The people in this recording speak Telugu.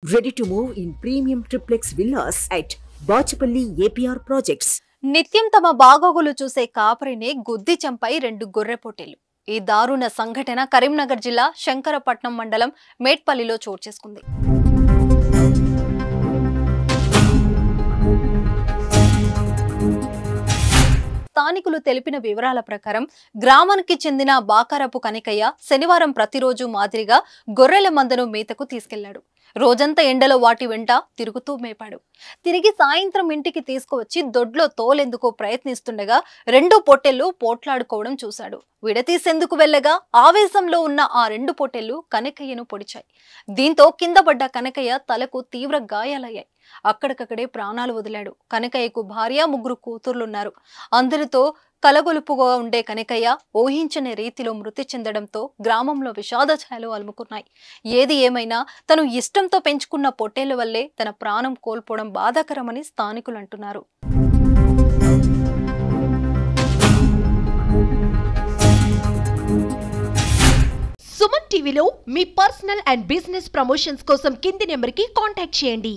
Ready to move in premium triplex villas at Bachapalli APR Projects. నిత్యం తమ బాగోగులు చూసే కాపరిని గుద్ది చంపై 2 గొర్రెపోటీలు. ఈ దారుణ సంఘటన కరీంనగర్ జిల్లా శంకరపట్నం మండలం మేట్పల్లిలో చోటు చేసుకుంది. స్థానికులు తెలిపిన వివరాల ప్రకారం గ్రామానికి చెందిన బాకారపు కనికయ్య శనివారం ప్రతిరోజు మాదిరిగా గొర్రెల మందను మేతకు తీసుకెళ్లాడు. రోజంతా ఎండలో వాటి వెంట తిరుగుతూ మేపాడు. తిరిగి సాయంత్రం ఇంటికి తీసుకువచ్చి దొడ్లో తోలెందుకు ప్రయత్నిస్తుండగా 2 పొట్టెళ్లు పోట్లాడుకోవడం చూశాడు. విడతీసేందుకు వెళ్లగా ఆవేశంలో ఉన్న ఆ 2 పొట్టెళ్లు కనకయ్యను పొడిచాయి. దీంతో కింద పడ్డ కనకయ్య తలకు తీవ్ర గాయాలయ్యాయి. అక్కడికక్కడే ప్రాణాలు వదిలాడు. కనకయ్యకు భార్య, 3 కూతుర్లున్నారు. అందరితో కలగొలుపుగా ఉండే కనకయ్య ఊహించని రీతిలో మృతి చెందడంతో గ్రామంలో విషాద ఛాయలు అలుముకున్నాయి. ఏది ఏమైనా తను ఇష్టంతో పెంచుకున్న పొట్టేళ్ల వల్లే తన ప్రాణం కోల్పోవడం బాధాకరమని స్థానికులు అంటున్నారు. సుమన్ టీవీలో మీ పర్సనల్ అండ్ బిజినెస్ ప్రమోషన్స్ కోసం కింది నెంబర్కి కాంటాక్ట్ చేయండి.